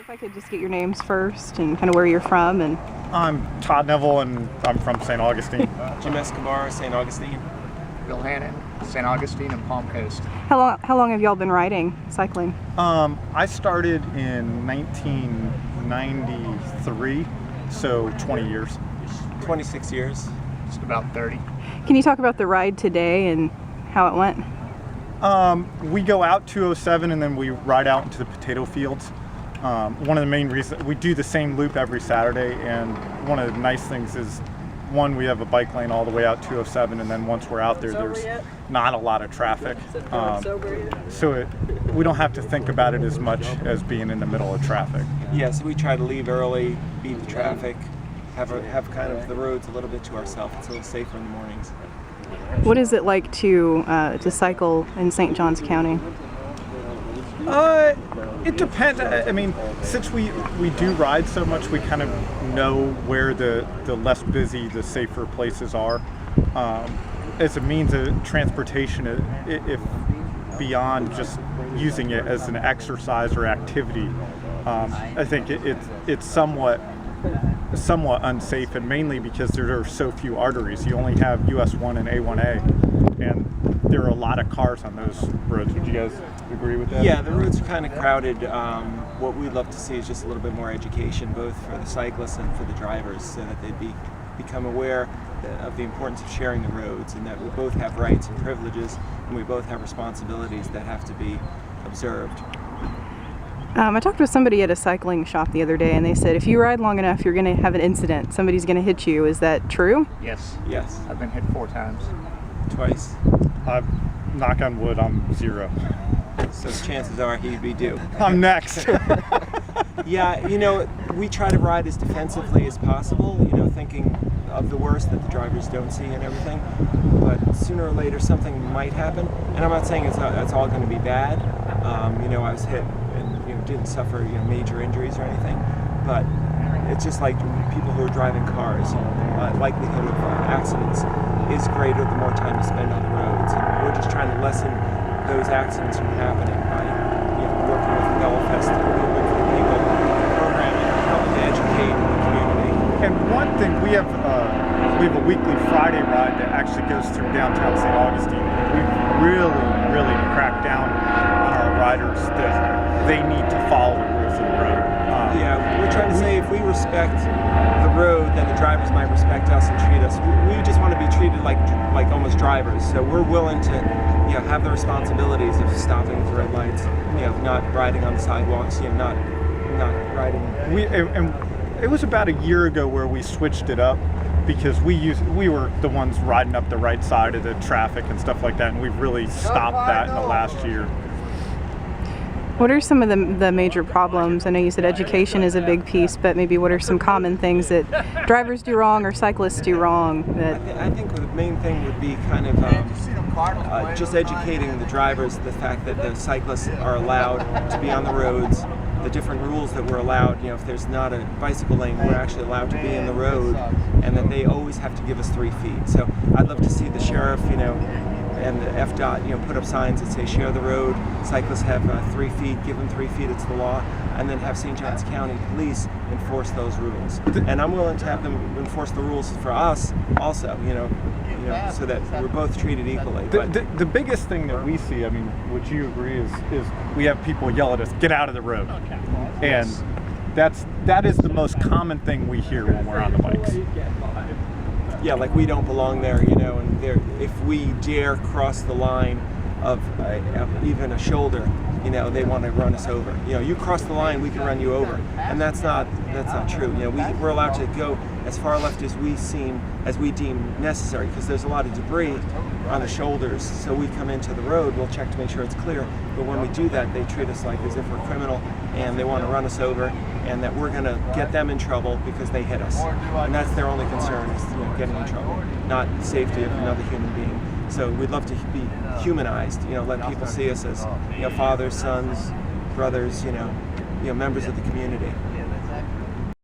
If I could just get your names first and kind of where you're from. And I'm Todd Neville, and I'm from St. Augustine. Jim Escobar, St. Augustine. Bill Hannon, St. Augustine and Palm Coast. How long have y'all been riding, cycling? I started in 1993, so 20 years. 26 years. Just about 30. Can you talk about the ride today and how it went? We go out 207 and then we ride out into the potato fields. One of the main reasons, we do the same loop every Saturday, and one of the nice things is, one, we have a bike lane all the way out 207, and then once we're out there, there's not a lot of traffic. So we don't have to think about it as much as being in the middle of traffic. Yeah, so we try to leave early, beat the traffic, have kind of the roads a little bit to ourselves. It's a little safer in the mornings. What is it like to cycle in St. Johns County? It depends. I mean, since we do ride so much, we kind of know where the less busy, the safer places are. As a means of transportation, if beyond just using it as an exercise or activity, I think it's somewhat unsafe, and mainly because there are so few arteries. You only have US 1 and A1A, and there are a lot of cars on those roads. Would you guys agree with that? Yeah, the roads are kind of crowded. What we'd love to see is just a little bit more education, both for the cyclists and for the drivers, so that they'd become aware of the importance of sharing the roads, and that we both have rights and privileges, and we both have responsibilities that have to be observed. I talked with somebody at a cycling shop the other day, and they said if you ride long enough, you're going to have an incident. Somebody's going to hit you. Is that true? Yes. Yes. I've been hit 4 times. Twice. Knock on wood, I'm 0. So chances are he'd be due. I'm next. Yeah, we try to ride as defensively as possible, thinking of the worst that the drivers don't see and everything. But sooner or later something might happen. And I'm not saying it's all going to be bad. I was hit and didn't suffer major injuries or anything. But it's just like people who are driving cars. The likelihood of accidents is greater the more time you spend on the roads. And we're just trying to lessen those accidents from happening by working with the Bellfest, movement for the people, programming, helping to educate the community. And one thing, we have a weekly Friday ride that actually goes through downtown St. Augustine. We've really cracked down on our riders that they need to follow the rules of the road. Yeah, we're trying to say if we respect the road, then the drivers might respect us and treat us. We just want to be treated like almost drivers. So we're willing to have the responsibilities of stopping at the red lights, not riding on the sidewalks, not riding. And it was about a year ago where we switched it up, because we were the ones riding up the right side of the traffic and stuff like that, and we've really stopped that in the last year. What are some of the major problems? I know you said education is a big piece, but maybe what are some common things that drivers do wrong or cyclists do wrong? I think the main thing would be kind of just educating the drivers, the fact that the cyclists are allowed to be on the roads, the different rules that we're allowed. If there's not a bicycle lane, we're actually allowed to be in the road, and that they always have to give us 3 feet. So I'd love to see the sheriff, and the FDOT, put up signs that say share the road. Cyclists have 3 feet, give them 3 feet, it's the law. And then have St. Johns County Police enforce those rules. And I'm willing to have them enforce the rules for us also, so that we're both treated equally. The biggest thing that we see, would you agree, is we have people yell at us, get out of the road. And that is the most common thing we hear when we're on the bikes. Yeah, like we don't belong there, and if we dare cross the line of even a shoulder, they want to run us over. You cross the line, we can run you over, and that's not true. We're allowed to go as far left as we deem necessary, because there's a lot of debris on the shoulders. So we come into the road, we'll check to make sure it's clear. But when we do that, they treat us like as if we're criminal, and they want to run us over, and that we're going to get them in trouble because they hit us. And that's their only concern, is getting in trouble, not the safety of another human being. So we'd love to be humanized, let people see us as fathers, sons, brothers, members of the community.